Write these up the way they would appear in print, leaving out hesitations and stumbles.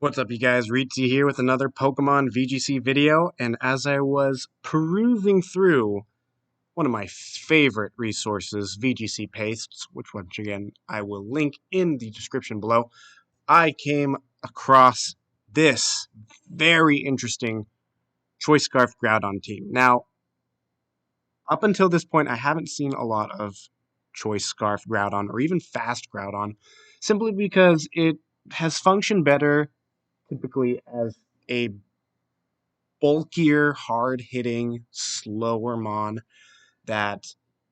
What's up, you guys? Ritzy here with another Pokemon VGC video, and as I was perusing through one of my favorite resources, VGC Pastes, which once again I will link in the description below, I came across this very interesting Choice Scarf Groudon team. Now, up until this point, I haven't seen a lot of Choice Scarf Groudon or even Fast Groudon, simply because it has functioned better typically as a bulkier, hard-hitting, slower mon that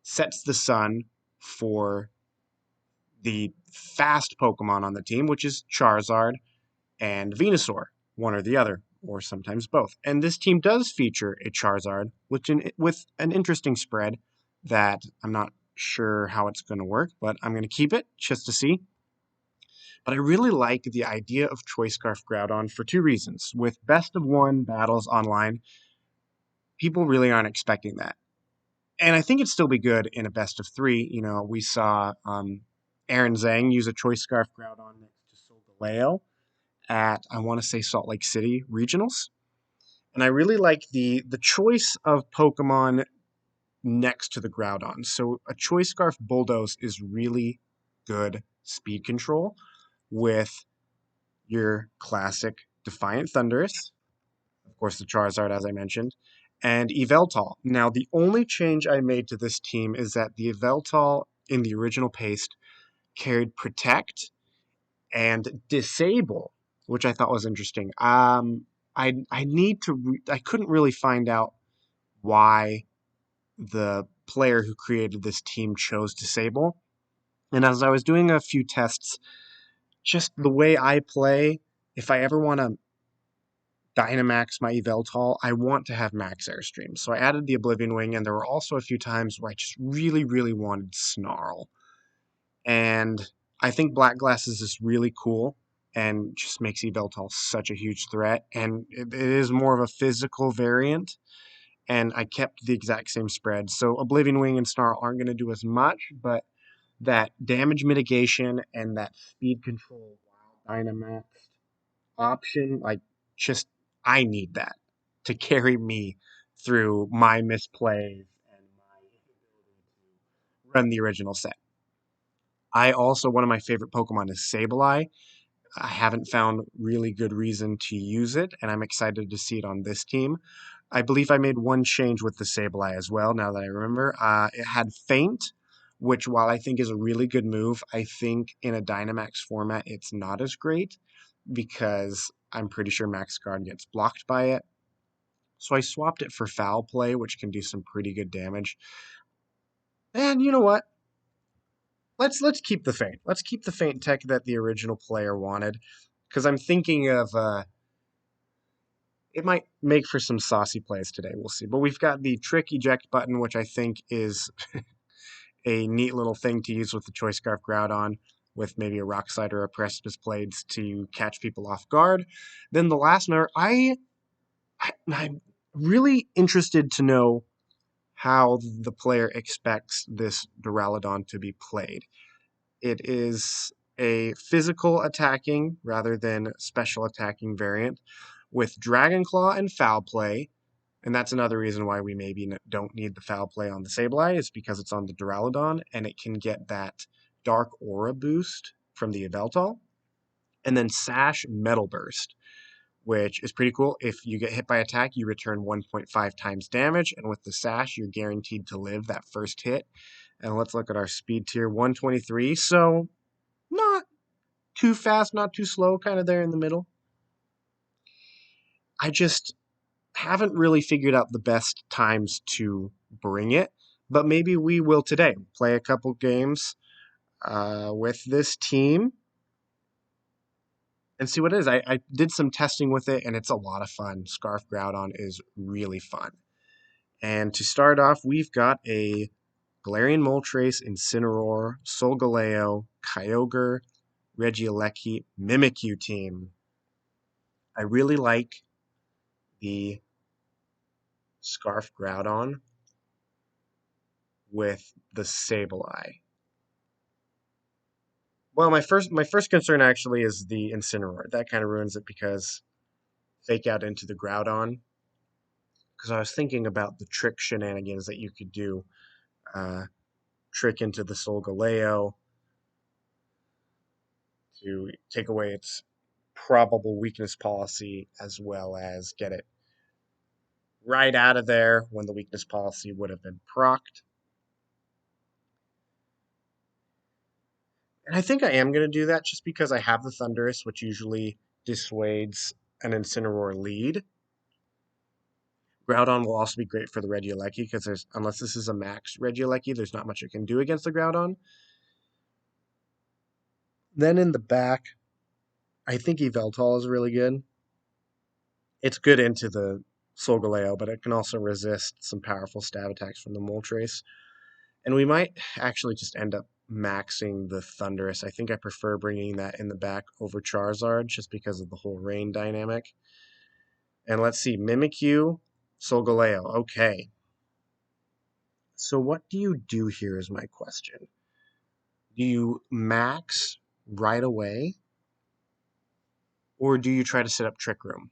sets the sun for the fast Pokemon on the team, which is Charizard and Venusaur, one or the other, or sometimes both. And this team does feature a Charizard, with an interesting spread that I'm not sure how it's going to work, but I'm going to keep it just to see. But I really like the idea of Choice Scarf Groudon for two reasons. With best of one battles online, people really aren't expecting that. And I think it'd still be good in a best of three. You know, we saw Aaron Zhang use a Choice Scarf Groudon next to Solgaleo at, I want to say, Salt Lake City Regionals. And I really like the choice of Pokemon next to the Groudon. So a Choice Scarf Bulldoze is really good speed control with your classic Defiant Thundurus, of course the Charizard as I mentioned, and Yveltal. Now the only change I made to this team is that the Yveltal in the original paste carried Protect and Disable, which I thought was interesting. I couldn't really find out why the player who created this team chose Disable. And as I was doing a few tests, just the way I play, if I ever want to Dynamax my Yveltal, I want to have Max Airstream. So I added the Oblivion Wing, and there were also a few times where I just really, really wanted Snarl. And I think Black Glasses is really cool and just makes Yveltal such a huge threat. And it is more of a physical variant, and I kept the exact same spread. So Oblivion Wing and Snarl aren't going to do as much, but that damage mitigation and that speed control while Dynamax option, like, just I need that to carry me through my misplays and my inability to run the original set. I also, one of my favorite Pokemon is Sableye. I haven't found really good reason to use it, and I'm excited to see it on this team. I believe I made one change with the Sableye as well, now that I remember. It had Feint, which, while I think is a really good move, I think in a Dynamax format it's not as great because I'm pretty sure Max Guard gets blocked by it. So I swapped it for Foul Play, which can do some pretty good damage. And you know what? Let's keep the Feint. Let's keep the Feint tech that the original player wanted, because I'm thinking of it might make for some saucy plays today. We'll see. But we've got the Trick Eject button, which I think is a neat little thing to use with the Choice Scarf Groudon, with maybe a Rock Slide or a Precipice Blades to catch people off guard. Then the last note, I'm really interested to know how the player expects this Duraludon to be played. It is a physical attacking rather than special attacking variant with Dragon Claw and Foul Play, and that's another reason why we maybe don't need the Foul Play on the Sableye, is because it's on the Duraludon, and it can get that Dark Aura boost from the Yveltal. And then Sash Metal Burst, which is pretty cool. If you get hit by attack, you return 1.5 times damage, and with the Sash, you're guaranteed to live that first hit. And let's look at our speed tier, 123, so not too fast, not too slow, kind of there in the middle. I just haven't really figured out the best times to bring it, but maybe we will today. Play a couple games with this team and see what it is. I did some testing with it, and it's a lot of fun. Scarf Groudon is really fun. And to start off, we've got a Galarian Moltres, Incineroar, Solgaleo, Kyogre, Regieleki, Mimikyu team. I really like the Scarf Groudon with the Sableye. Well, my first concern actually is the Incineroar. That kind of ruins it because fake out into the Groudon. Because I was thinking about the trick shenanigans that you could do. Uh, Trick into the Solgaleo to take away its probable weakness policy, as well as get it right out of there when the weakness policy would have been procced. And I think I am going to do that just because I have the Thunderous, which usually dissuades an Incineroar lead. Groudon will also be great for the Regieleki because unless this is a max Regieleki, there's not much it can do against the Groudon. Then in the back, I think Yveltal is really good. It's good into the Solgaleo, but it can also resist some powerful stab attacks from the Moltres. And we might actually just end up maxing the Thunderous. I think I prefer bringing that in the back over Charizard just because of the whole rain dynamic. And let's see, Mimikyu, Solgaleo. Okay. So what do you do here is my question. Do you max right away? Or do you try to set up Trick Room?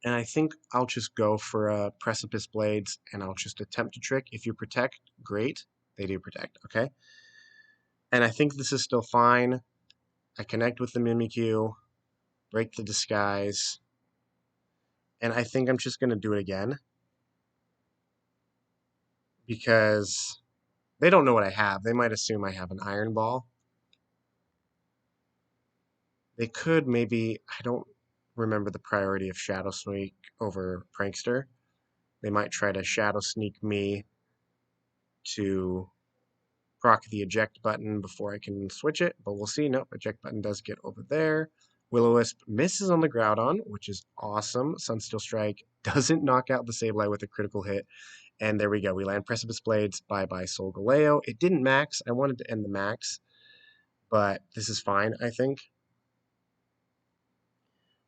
And I think I'll just go for Precipice Blades and I'll just attempt to trick. If you protect, great. They do protect, okay? And I think this is still fine. I connect with the Mimikyu, break the disguise, and I think I'm just going to do it again because they don't know what I have. They might assume I have an Iron Ball. They could maybe, I don't remember the priority of Shadow Sneak over Prankster. They might try to Shadow Sneak me to proc the eject button before I can switch it, but we'll see. Nope, eject button does get over there. Will-O-Wisp misses on the Groudon, which is awesome. Sunsteel Strike doesn't knock out the Sableye with a critical hit. And there we go. We land Precipice Blades. Bye-bye Solgaleo. It didn't max. I wanted to end the max, but this is fine, I think.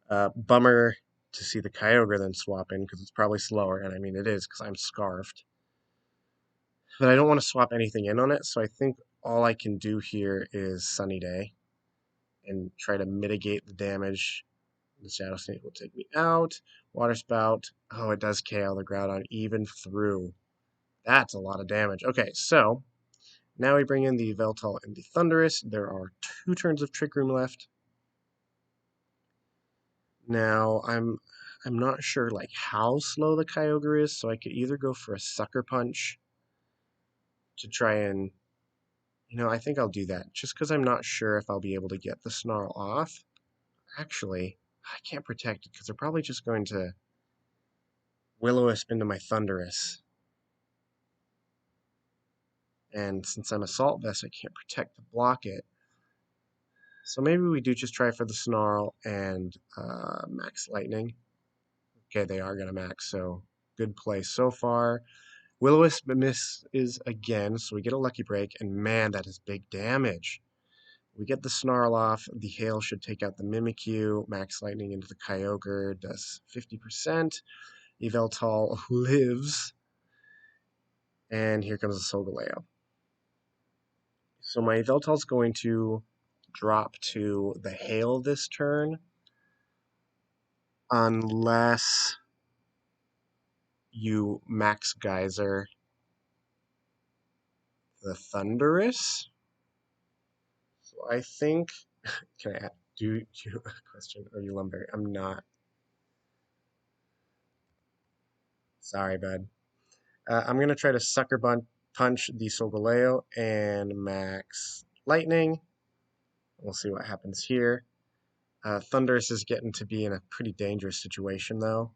Bummer to see the Kyogre then swap in because it's probably slower, and I mean it is because I'm Scarfed. But I don't want to swap anything in on it, so I think all I can do here is Sunny Day and try to mitigate the damage. The Shadow Sneak will take me out. Water Spout. Oh, it does KO the Groudon even through. That's a lot of damage. Okay, so now we bring in the Veltal and the Thunderous. There are 2 turns of Trick Room left. Now I'm not sure like how slow the Kyogre is, so I could either go for a Sucker Punch to try and I think I'll do that just because I'm not sure if I'll be able to get the Snarl off. Actually, I can't protect it because they're probably just going to Will-O-Wisp into my Thunderous. And since I'm Assault Vest, I can't protect to block it. So maybe we do just try for the Snarl and Max Lightning. Okay, they are going to max, so good play so far. Will-O-Wisp misses again, so we get a Lucky Break, and man, that is big damage. We get the Snarl off. The Hail should take out the Mimikyu. Max Lightning into the Kyogre does 50%. Yveltal lives. And here comes the Solgaleo. So my Yveltal's going to drop to the Hail this turn. Unless you Max Geyser the Thunderous. So I think, can I do you a question? Are you Lumberry? I'm not. Sorry, bud. I'm going to try to Sucker Punch the Solgaleo and Max Lightning. We'll see what happens here. Thunderous is getting to be in a pretty dangerous situation, though.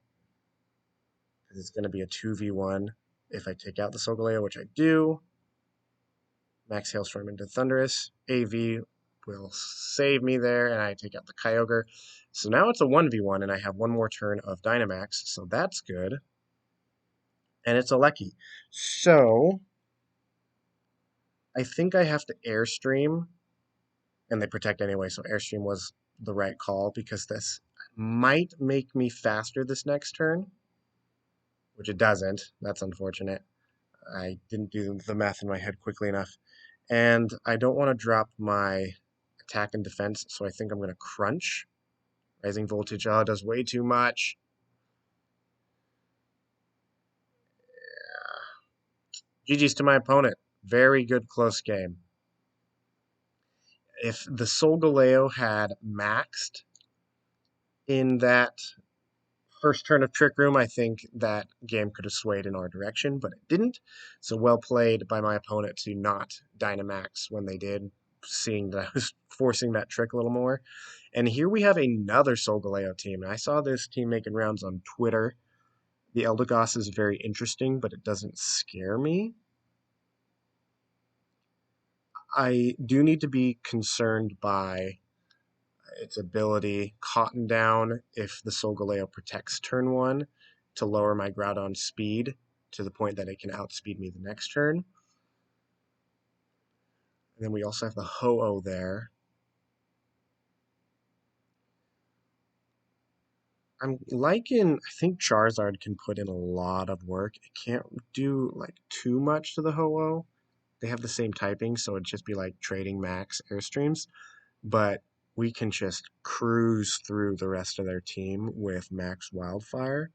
It's going to be a 2v1 if I take out the Solgaleo, which I do. Max Hailstorm into Thunderous. AV will save me there, and I take out the Kyogre. So now it's a 1v1, and I have one more turn of Dynamax, so that's good. And it's a Lecky. So I think I have to Airstream, and they protect anyway, so Airstream was the right call, because this might make me faster this next turn, which it doesn't. That's unfortunate. I didn't do the math in my head quickly enough. And I don't want to drop my attack and defense, so I think I'm going to crunch. Rising voltage, oh, does way too much. GG's to my opponent. Very good close game. If the Solgaleo had maxed in that first turn of Trick Room, I think that game could have swayed in our direction, but it didn't. So well played by my opponent to not Dynamax when they did, seeing that I was forcing that trick a little more. And here we have another Solgaleo team. And I saw this team making rounds on Twitter. The Eldegoss is very interesting, but it doesn't scare me. I do need to be concerned by its ability, Cotton Down, if the Solgaleo protects turn 1, to lower my Groudon's speed to the point that it can outspeed me the next turn. And then we also have the Ho-Oh there. I'm liking, I think Charizard can put in a lot of work. It can't do like too much to the Ho-Oh. They have the same typing, so it'd just be like trading max Airstreams. But we can just cruise through the rest of their team with max Wildfire.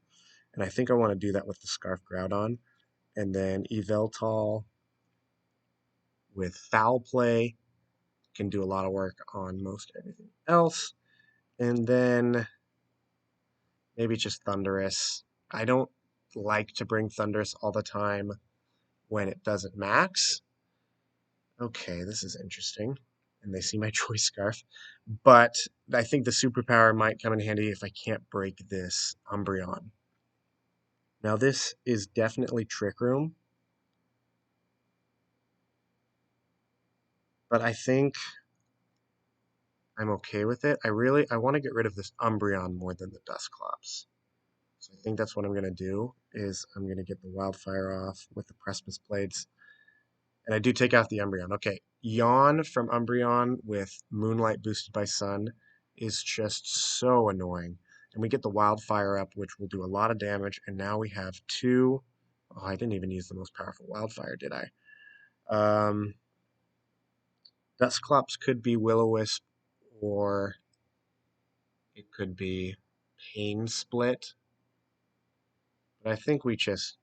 And I think I want to do that with the Scarf Groudon. And then Yveltal with Foul Play can do a lot of work on most everything else. And then maybe just Thundurus. I don't like to bring Thundurus all the time when it doesn't max. Okay, this is interesting. And they see my Choice Scarf. But I think the superpower might come in handy if I can't break this Umbreon. Now this is definitely Trick Room. But I think I'm okay with it. I want to get rid of this Umbreon more than the Dusclops. So I think that's what I'm going to do, is I'm going to get the Wildfire off with the Precipice Blades. And I do take out the Umbreon. Okay, Yawn from Umbreon with Moonlight boosted by Sun is just so annoying. And we get the Wildfire up, which will do a lot of damage. And now we have two... Oh, I didn't even use the most powerful Wildfire, did I? Dusclops could be Will-O-Wisp, or it could be Pain Split. But I think we just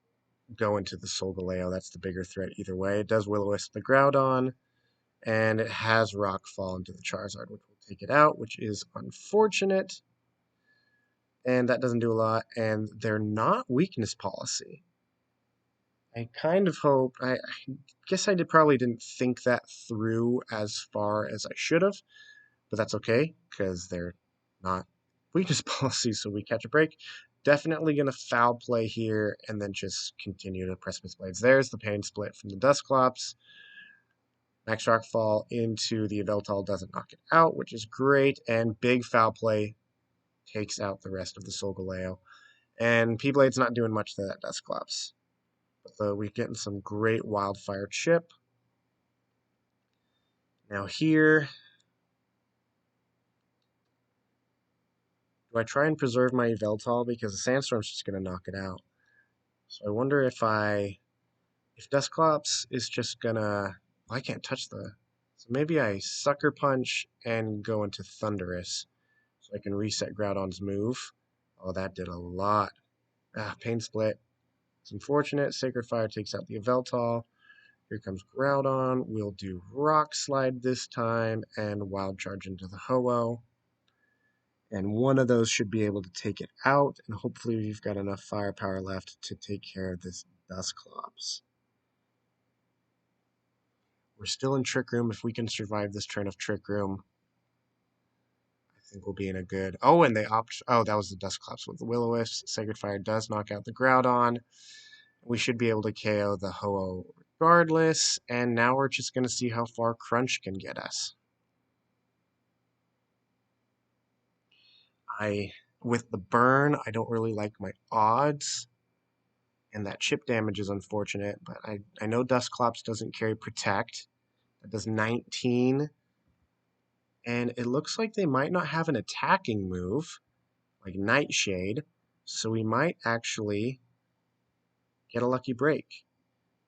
go into the Solgaleo. That's the bigger threat either way. It does Will-O-Wisp the Groudon, and it has Rock Fall into the Charizard, which will take it out, which is unfortunate. And that doesn't do a lot, and they're not Weakness Policy. I kind of hope, I guess I probably didn't think that through as far as I should have, but that's okay, because they're not Weakness Policy, so we catch a break. Definitely going to Foul Play here, and then just continue to Precipice Blades. There's the Pain Split from the Dusclops. Max Rockfall into the Yveltal doesn't knock it out, which is great, and big Foul Play takes out the rest of the Solgaleo. And P-Blade's not doing much to that Dusclops. But we're getting some great Wildfire Chip. Now here, do I try and preserve my Yveltal? Because the Sandstorm's just going to knock it out. So I wonder if Dusclops is just going to... Well, I can't touch the... So maybe I Sucker Punch and go into Thundurus. So I can reset Groudon's move. Oh, that did a lot. Pain Split. It's unfortunate. Sacred Fire takes out the Yveltal. Here comes Groudon. We'll do Rock Slide this time and Wild Charge into the Ho-Oh. And one of those should be able to take it out. And hopefully we've got enough firepower left to take care of this Dusclops. We're still in Trick Room. If we can survive this turn of Trick Room, I think we'll be in a good... Oh, and they opt... Oh, that was the Dusclops with the Will-O-Wisp. Sacred Fire does knock out the Groudon. We should be able to KO the Ho-Oh regardless. And now we're just going to see how far Crunch can get us. With the burn, I don't really like my odds. And that chip damage is unfortunate. But I know Dusclops doesn't carry Protect. That does 19. And it looks like they might not have an attacking move, like Nightshade. So we might actually get a lucky break.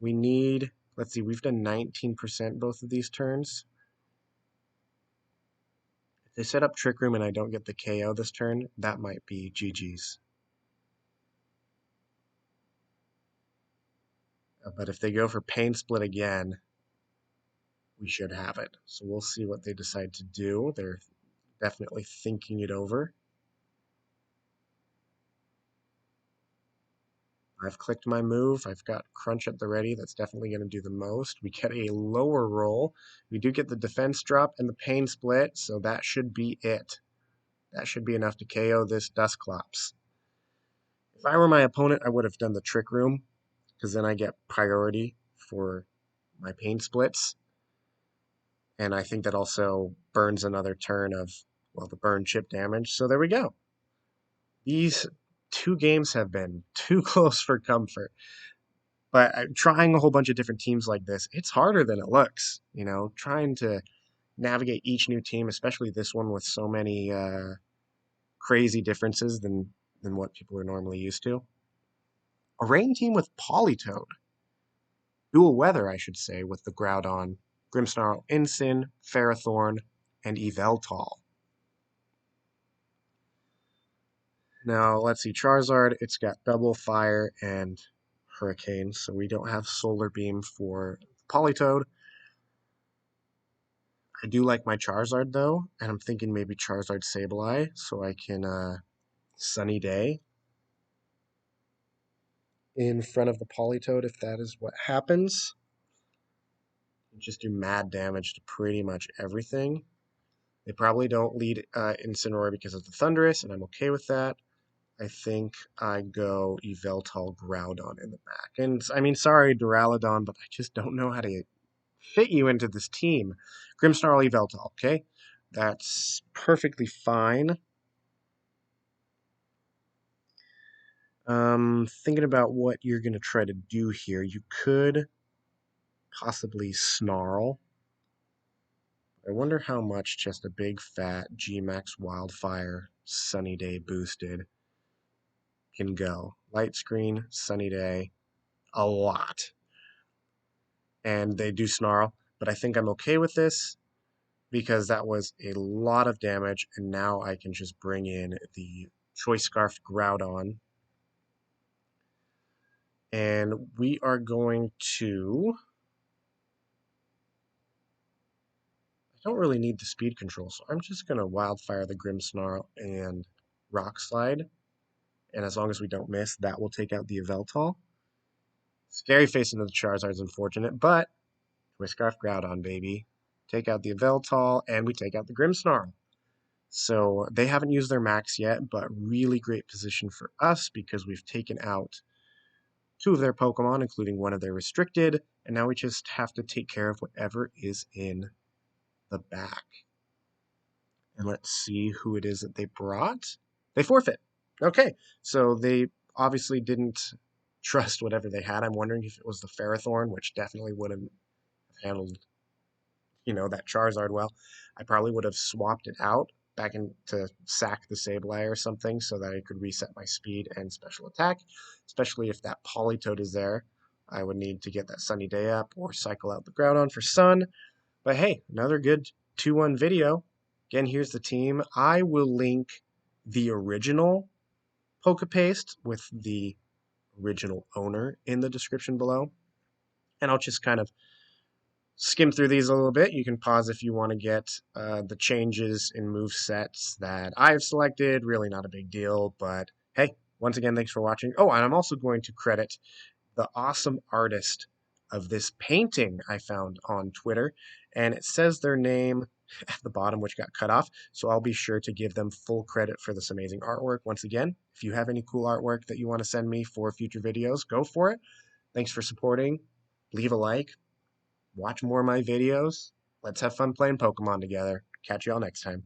We need Let's see, we've done 19% both of these turns. If they set up Trick Room and I don't get the KO this turn, that might be GG's. But if they go for Pain Split again, we should have it. So we'll see what they decide to do. They're definitely thinking it over. I've clicked my move. I've got Crunch at the ready. That's definitely going to do the most. We get a lower roll. We do get the defense drop and the Pain Split, so that should be it. That should be enough to KO this Dusclops. If I were my opponent, I would have done the Trick Room, because then I get priority for my Pain Splits. And I think that also burns another turn of, well, the burn chip damage. So there we go. These two games have been too close for comfort. But trying a whole bunch of different teams like this, it's harder than it looks. You know, trying to navigate each new team, especially this one with so many crazy differences than what people are normally used to. A rain team with Politoed. Dual weather, I should say, with the Groudon, Grimmsnarl, Ensign, Ferrothorn, and Yveltal. Now, let's see, Charizard, it's got double fire and hurricane, so we don't have Solar Beam for Politoed. I do like my Charizard, though, and I'm thinking maybe Charizard Sableye, so I can Sunny Day in front of the Politoed if that is what happens. Just do mad damage to pretty much everything. They probably don't lead Incineroar because of the Thundurus, and I'm okay with that. I think I go Yveltal Groudon in the back. And I mean, sorry, Duraludon, but I just don't know how to fit you into this team. Grimmsnarl Yveltal, okay? That's perfectly fine. Thinking about what you're going to try to do here. You could possibly Snarl. I wonder how much just a big fat G-Max Wildfire Sunny Day boosted can go. Light Screen, Sunny Day, a lot. And they do Snarl, but I think I'm okay with this because that was a lot of damage, and now I can just bring in the Choice Scarf Groudon. And we are going to... I don't really need the speed control, so I'm just going to Wildfire the Grimmsnarl and Rock Slide. And as long as we don't miss, that will take out the Yveltal. Scary face into the Charizard's unfortunate, but we Scarf Groudon, baby. Take out the Yveltal, and we take out the Grimmsnarl. So they haven't used their max yet, but really great position for us because we've taken out two of their Pokemon, including one of their restricted, and now we just have to take care of whatever is in the back. And let's see who it is that they brought. They forfeit. Okay, so they obviously didn't trust whatever they had. I'm wondering if it was the Ferrothorn, which definitely wouldn't have handled, that Charizard well. I probably would have swapped it out back in to sack the Sableye or something so that I could reset my speed and special attack, especially if that Politoed is there. I would need to get that Sunny Day up or cycle out the Groudon for Sun. But hey, another good 2-1 video. Again, here's the team. I will link the original Pokepaste with the original owner in the description below. And I'll just kind of skim through these a little bit. You can pause if you want to get the changes in move sets that I've selected. Really not a big deal, but hey, once again, thanks for watching. Oh, and I'm also going to credit the awesome artist of this painting I found on Twitter, and it says their name at the bottom, which got cut off, so I'll be sure to give them full credit for this amazing artwork. Once again, if you have any cool artwork that you want to send me for future videos, go for it. Thanks for supporting. Leave a like. Watch more of my videos. Let's have fun playing Pokemon together. Catch y'all next time.